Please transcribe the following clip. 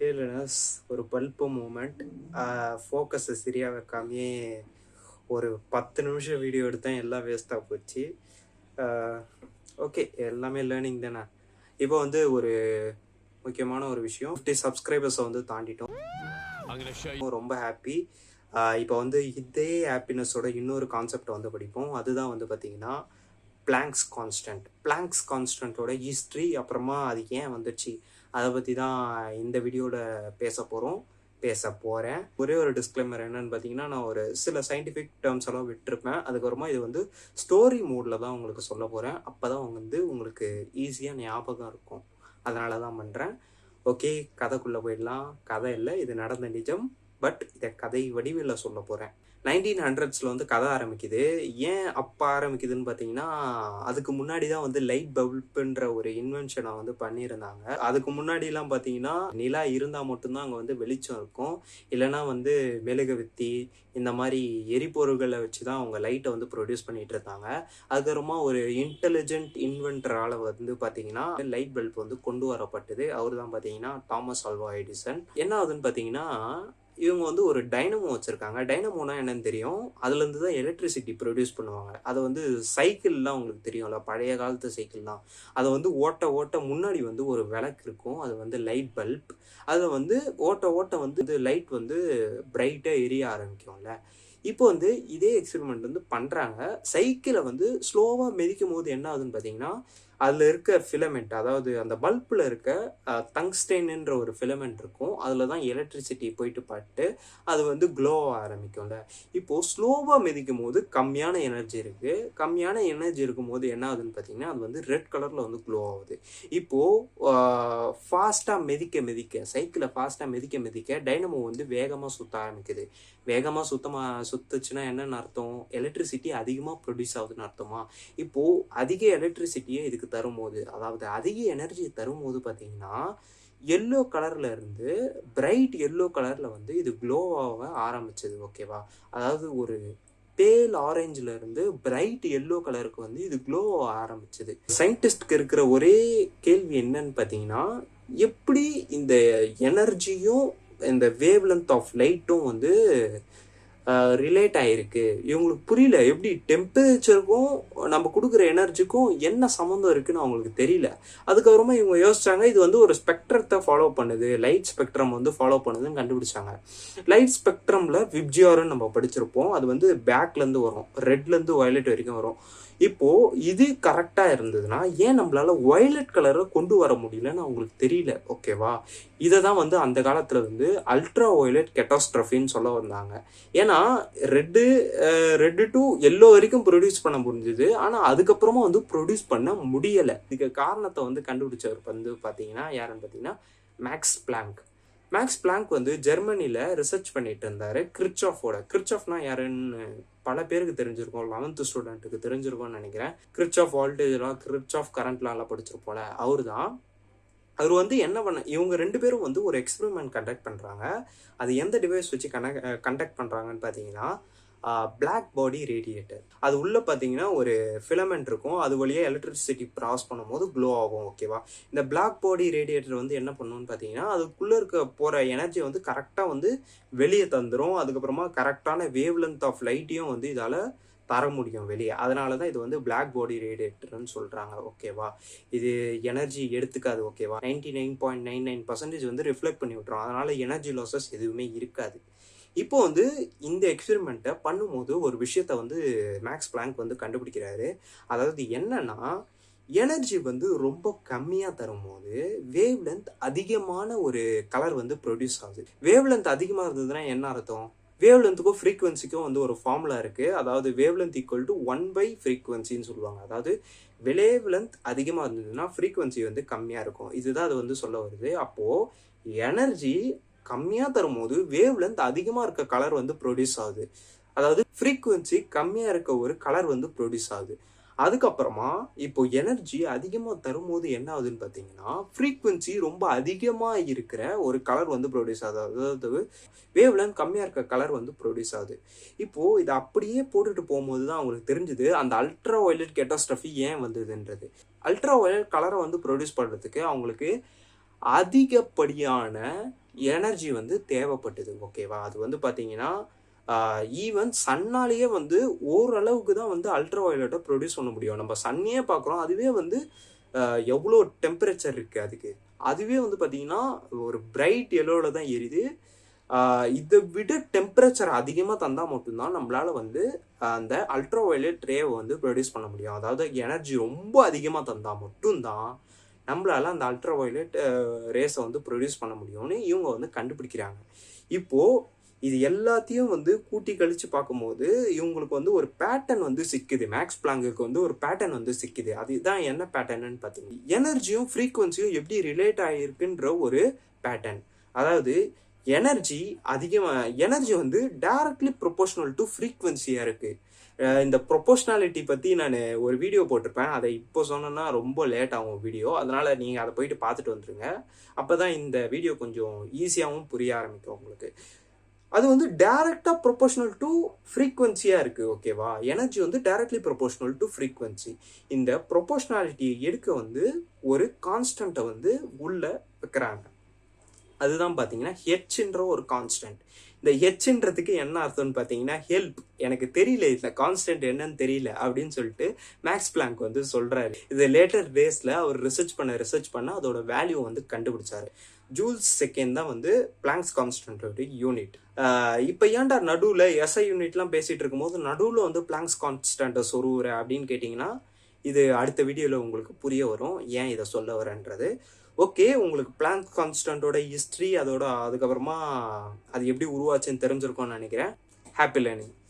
ஹேலனஸ் ஒரு bulb moment. ஃபோக்கஸை சரியாக வைக்காமையே ஒரு 10 நிமிஷம் வீடியோ எடுத்தேன், எல்லாம் வேஸ்ட்டாக போச்சு. ஓகே, எல்லாமே லேர்னிங் தானே. இப்போ வந்து ஒரு முக்கியமான ஒரு விஷயம், 50 சப்ஸ்கிரைபர்ஸை வந்து தாண்டிட்டோம். ரொம்ப ஹாப்பி. இப்போ வந்து இதே ஹாப்பினஸோட இன்னொரு கான்செப்டை வந்து படிப்போம். அதுதான் வந்து பார்த்திங்கன்னா பிளாங்க்ஸ் கான்ஸ்டன்ட். பிளாங்க்ஸ் கான்ஸ்டன்ட்டோட ஹிஸ்ட்ரி, அப்புறமா அது ஏன் வந்துச்சு, அதை பற்றி தான் இந்த வீடியோவில் பேச போகிறேன். ஒரே ஒரு டிஸ்க்ளைமர் என்னன்னு பார்த்தீங்கன்னா, நான் ஒரு சில சயின்டிஃபிக் டேர்ம்ஸ் எல்லாம் விட்டுருப்பேன். அதுக்கப்புறமா இது வந்து ஸ்டோரி மூடில் தான் உங்களுக்கு சொல்ல போகிறேன். அப்போ தான் வந்து உங்களுக்கு ஈஸியாக ஞாபகம் இருக்கும். அதனால தான் பண்ணுறேன். ஓகே, கதைக்குள்ளே போயிடலாம். கதை இல்லை, இது நடந்த நிஜம். பட் இதை கதை வடிவில் சொல்ல போகிறேன். 1900s வந்து கதை ஆரம்பிக்குது. ஏன் அப்போ ஆரம்பிக்குதுன்னு பார்த்தீங்கன்னா, அதுக்கு முன்னாடி தான் வந்து லைட் பல்புன்ற ஒரு இன்வென்ஷனை வந்து பண்ணியிருந்தாங்க. அதுக்கு முன்னாடிலாம் பார்த்தீங்கன்னா, நிலா இருந்தால் மட்டும்தான் அங்கே வந்து வெளிச்சம் இருக்கும். இல்லைனா வந்து மெழுகுவர்த்தி இந்த மாதிரி எரிபொருள்களை வச்சு தான் அவங்க லைட்டை வந்து ப்ரொடியூஸ் பண்ணிட்டு இருந்தாங்க. அதுக்கப்புறமா ஒரு இன்டெலிஜென்ட் இன்வென்டரால் வந்து பார்த்தீங்கன்னா லைட் பல்ப் வந்து கொண்டு வரப்பட்டது. அவர் தான் பார்த்தீங்கன்னா தாமஸ் ஆல்வா எடிசன். என்ன ஆகுதுன்னு பார்த்தீங்கன்னா, இவங்க வந்து ஒரு டைனமோ வச்சுருக்காங்க. டைனமோனா என்னன்னு தெரியும். அதுலேருந்து தான் எலக்ட்ரிசிட்டி ப்ரொடியூஸ் பண்ணுவாங்க. அதை வந்து சைக்கிள்லாம் உங்களுக்கு தெரியும்ல, பழைய காலத்து சைக்கிள்லாம். அதை வந்து ஓட்ட முன்னாடி வந்து ஒரு விளக்கு இருக்கும். அது வந்து லைட் பல்ப். அதில் வந்து ஓட்ட வந்து லைட் வந்து பிரைட்டாக எரிய ஆரம்பிக்கும்ல. இப்போ வந்து இதே எக்ஸ்பெரிமெண்ட் வந்து பண்ணுறாங்க. சைக்கிளை வந்து ஸ்லோவாக மிதிக்கும் போது என்ன ஆகுதுன்னு பார்த்தீங்கன்னா, அதில் இருக்க ஃபிலமெண்ட், அதாவது அந்த பல்பில் இருக்க டங்ஸ்டென்ன்ற ஒரு ஃபிலமெண்ட் இருக்கும். அதில் தான் எலக்ட்ரிசிட்டி போயிட்டு பட்டு அது வந்து க்ளோ ஆரம்பிக்கும்ல. இப்போது ஸ்லோவாக மிதிக்கும் போது கம்மியான எனர்ஜி இருக்குது. கம்மியான எனர்ஜி இருக்கும்போது என்ன ஆகுதுன்னு பார்த்தீங்கன்னா, அது வந்து ரெட் கலரில் வந்து க்ளோ ஆகுது. இப்போது ஃபாஸ்ட்டாக மிதிக்க சைக்கிளை ஃபாஸ்ட்டாக மிதிக்க டைனமோ வந்து வேகமாக சுற்ற ஆரம்பிக்குது. வேகமாக சுற்றுச்சுன்னா என்னென்னு அர்த்தம்? எலக்ட்ரிசிட்டி அதிகமாக ப்ரொடியூஸ் ஆகுதுன்னு அர்த்தமா? இப்போது அதிக எலக்ட்ரிசிட்டியை இதுக்கு தரும்போது, அதாவது அதிக எனர்ஜியை தரும்போது பார்த்தீங்கன்னா, எல்லோ கலரில் இருந்து பிரைட் எல்லோ கலரில் வந்து இது க்ளோ ஆக ஆரம்பிச்சது. ஓகேவா? அதாவது ஒரு பேல் ஆரஞ்சில் இருந்து பிரைட் எல்லோ கலருக்கு வந்து இது க்ளோ ஆரம்பிச்சது. சயின்டிஸ்ட்க்கு இருக்கிற ஒரே கேள்வி என்னன்னு பார்த்தீங்கன்னா, எப்படி இந்த எனர்ஜியும் இந்த வேவ் லென்த் ஆஃப் லைட்டும் வந்து ரிலேட் ஆகிருக்கு. இவங்களுக்கு புரியல, எப்படி டெம்பரேச்சருக்கும் நம்ம கொடுக்குற எனர்ஜிக்கும் என்ன சம்மந்தம் இருக்குன்னு அவங்களுக்கு தெரியல. அதுக்கப்புறமா இவங்க யோசிச்சாங்க, இது வந்து ஒரு ஸ்பெக்ட்ரத்தை ஃபாலோ பண்ணுது, லைட் ஸ்பெக்ட்ரம் வந்து ஃபாலோ பண்ணுதுன்னு கண்டுபிடிச்சாங்க. லைட் ஸ்பெக்ட்ரமில் விப்ஜிஆர்னு நம்ம படிச்சிருப்போம். அது வந்து பேக்லேருந்து வரும், ரெட்லேருந்து வயலட் வரைக்கும் வரும். இப்போது இது கரெக்டாக இருந்ததுன்னா ஏன் நம்மளால வயலட் கலரை கொண்டு வர முடியலன்னு அவங்களுக்கு தெரியல. ஓகேவா? இதை தான் வந்து அந்த காலத்தில் வந்து அல்ட்ரா வயலட் கேட்டாஸ்ட்ரஃபின்னு சொல்ல வந்தாங்க. ஏன்னா ரெட்டு டு எல்லோ வரைக்கும் ப்ரொடியூஸ் பண்ண முடிஞ்சுது, ஆனால் அதுக்கப்புறமா வந்து ப்ரொடியூஸ் பண்ண முடியலை. இதுக்கு காரணத்தை வந்து கண்டுபிடிச்சவர் வந்து பார்த்தீங்கன்னா யாருன்னு பார்த்தீங்கன்னா மேக்ஸ் பிளாங்க் வந்து ஜெர்மனியில் ரிசர்ச் பண்ணிட்டு இருந்தார். கிர்ச்சாஃப்னா யாருன்னு பல பேருக்கு தெரிஞ்சிருக்கும். 11th ஸ்டூடெண்ட்டுக்கு தெரிஞ்சிருக்கும்னு நினைக்கிறேன். கிர்ச்சாஃப் வோல்டேஜ்லாம், கிர்ச்சாஃப் கரண்ட்லாம் படிச்சிருப்போல, அவர் வந்து என்ன இவங்க 2 பேரும் வந்து ஒரு எக்ஸ்பெரிமெண்ட் கண்டக்ட் பண்ணுறாங்க. அது எந்த டிவைஸ் வச்சு கண்டக்ட் பண்ணுறாங்கன்னு பார்த்தீங்கன்னா, பிளாக் பாடி ரேடியேட்டர். அது உள்ளே பார்த்தீங்கன்னா ஒரு ஃபிலமெண்ட் இருக்கும். அது வழியாக எலக்ட்ரிசிட்டி ப்ராஸ் பண்ணும்போது க்ளோ ஆகும். ஓகேவா? இந்த பிளாக் பாடி ரேடியேட்டர் வந்து என்ன பண்ணணும்னு பார்த்தீங்கன்னா, அதுக்குள்ளே இருக்க போகிற எனர்ஜி வந்து கரெக்டாக வந்து வெளியே தந்துடும். அதுக்கப்புறமா கரெக்டான வேவ் லென்த் ஆஃப் லைட்டையும் வந்து இதால் தர முடியும் வெளியே. அதனால தான் இது வந்து பிளாக் பாடி ரேடியேட்டர்னு சொல்கிறாங்க. ஓகேவா? இது எனர்ஜி எடுத்துக்காது. ஓகேவா? 99.99% வந்து ரிஃப்ளெக்ட் பண்ணி விட்டுரும். அதனால் எனர்ஜி லாஸஸ் எதுவுமே இருக்காது. இப்போ வந்து இந்த எக்ஸ்பெரிமெண்ட்டை பண்ணும்போது ஒரு விஷயத்த வந்து மேக்ஸ் பிளாங்க் வந்து கண்டுபிடிக்கிறாரு. அதாவது என்னன்னா, எனர்ஜி வந்து ரொம்ப கம்மியாக தரும்போது வேவ் லென்த் அதிகமான ஒரு கலர் வந்து ப்ரொடியூஸ் ஆகுது. வேவ் லென்த் அதிகமாக இருந்ததுன்னா என்ன அர்த்தம்? வேவ் லென்த்துக்கும் ஃப்ரீக்வன்சிக்கும் வந்து ஒரு ஃபார்முலா இருக்குது. அதாவது வேவ் லென்த் ஈக்குவல் டு 1/ஃப்ரீக்வன்சின்னு சொல்லுவாங்க. அதாவது வேவ் லென்த் அதிகமாக இருந்ததுன்னா ஃப்ரீக்வன்சி வந்து கம்மியாக இருக்கும். இதுதான் அது வந்து சொல்ல வருது. அப்போது எனர்ஜி கம்மியாக தரும்போது வேவ் லென்த் அதிகமாக இருக்க கலர் வந்து ப்ரொடியூஸ் ஆகுது. அதாவது ஃப்ரீக்வன்சி கம்மியாக இருக்க ஒரு கலர் வந்து ப்ரொடியூஸ் ஆகுது. அதுக்கப்புறமா இப்போ எனர்ஜி அதிகமாக தரும்போது என்ன ஆகுதுன்னு பார்த்தீங்கன்னா, ஃப்ரீக்வன்சி ரொம்ப அதிகமாக இருக்கிற ஒரு கலர் வந்து ப்ரொடியூஸ் ஆகுது. அதாவது வேவ் லென்த் கம்மியாக இருக்க கலர் வந்து ப்ரொடியூஸ் ஆகுது. இப்போது இதை அப்படியே போட்டுட்டு போகும்போது தான் அவங்களுக்கு தெரிஞ்சுது அந்த அல்ட்ரா வயலட் கேட்டாஸ்ட்ரஃபி ஏன் வந்ததுன்றது. அல்ட்ரா வயலட் கலரை வந்து ப்ரொடியூஸ் பண்ணுறதுக்கு அவங்களுக்கு அதிகப்படியான எனர்ஜி வந்து தேவைப்பட்டது. ஓகேவா? அது வந்து பார்த்தீங்கன்னா ஈவன் சன்னாலேயே வந்து ஓரளவுக்கு தான் வந்து அல்ட்ரா வயலட்டை ப்ரொடியூஸ் பண்ண முடியும். நம்ம சன்னையே பார்க்குறோம். அதுவே வந்து எவ்வளோ டெம்பரேச்சர் இருக்குது அதுக்கு. அதுவே வந்து பார்த்தீங்கன்னா ஒரு பிரைட் எல்லோவில் தான் எரியுது. இதை விட டெம்பரேச்சர் அதிகமாக தந்தால் மட்டும்தான் நம்மளால் வந்து அந்த அல்ட்ரா வயலட் ரேவை வந்து ப்ரொடியூஸ் பண்ண முடியும். அதாவது எனர்ஜி ரொம்ப அதிகமாக தந்தால் மட்டும்தான் நம்மளால் அந்த அல்ட்ரா வயலட் ரேஸை வந்து ப்ரொடியூஸ் பண்ண முடியும்னு இவங்க வந்து கண்டுபிடிக்கிறாங்க. இப்போது இது எல்லாத்தையும் வந்து கூட்டி கழித்து பார்க்கும்போது இவங்களுக்கு வந்து ஒரு பேட்டர்ன் வந்து சிக்குது. மேக்ஸ் பிளாங்குக்கு வந்து ஒரு பேட்டர்ன் வந்து சிக்குது. அதுதான் என்ன பேட்டர்ன்னு பார்த்தீங்கன்னா, எனர்ஜியும் ஃப்ரீக்குவன்சியும் எப்படி ரிலேட் ஆகிருக்குன்ற ஒரு பேட்டர்ன். அதாவது எனர்ஜி வந்து டைரக்ட்லி ப்ரொபோஷனல் டு ஃப்ரீக்வன்சியாக இருக்குது. இந்த ப்ரொபோஷனாலிட்டி பற்றி நான் ஒரு வீடியோ போட்டிருப்பேன். அதை இப்போ சொன்னேன்னா ரொம்ப லேட் ஆகும் வீடியோ. அதனால் நீங்கள் அதை போயிட்டு பார்த்துட்டு வந்துடுங்க. அப்போ தான் இந்த வீடியோ கொஞ்சம் ஈஸியாகவும் புரிய ஆரம்பிக்கும் உங்களுக்கு. அது வந்து டைரக்டாக ப்ரொபோஷனல் டு ஃப்ரீக்வன்சியாக இருக்குது. ஓகேவா? எனர்ஜி வந்து டைரக்ட்லி ப்ரொபோஷனல் டு ஃப்ரீக்வன்சி. இந்த ப்ரொபோஷனாலிட்டியை எடுக்க வந்து ஒரு கான்ஸ்டண்ட்டை வந்து உள்ளே வைக்கிறாங்க. அதுதான் பார்த்தீங்கன்னா ஹெச்ன்ற ஒரு கான்ஸ்டன்ட். இந்த ஹெச்ன்றதுக்கு என்ன அர்த்தம்னு பார்த்தீங்கன்னா ஹெல்ப். எனக்கு தெரியல இந்த கான்ஸ்டன்ட் என்னன்னு தெரியல அப்படின்னு சொல்லிட்டு மேக்ஸ் பிளாங்க் வந்து சொல்கிறாரு. இது லேட்டர் டேஸில் அவர் ரிசர்ச் பண்ண அதோட வேல்யூ வந்து கண்டுபிடிச்சாரு. ஜூல்ஸ் செகண்ட் தான் வந்து பிளாங்க்ஸ் கான்ஸ்டன்டோட யூனிட். இப்போ ஏன்டா நடுவில் எஸ்ஐ யூனிட்லாம் பேசிகிட்டு இருக்கும்போது நடுவில் வந்து பிளாங்க்ஸ் கான்ஸ்டன்ட்டை சொருவுற அப்படின்னு கேட்டிங்கன்னா, இது அடுத்த வீடியோவில் உங்களுக்கு புரிய வரும் ஏன் இதை சொல்ல வரேன்றது. ஓகே, உங்களுக்கு பிளாங்க் கான்ஸ்டன்ட்டோட ஹிஸ்ட்ரி அதுக்கப்புறமா அது எப்படி உருவாச்சுன்னு தெரிஞ்சிருக்கும்னு நினைக்கிறேன். Happy learning.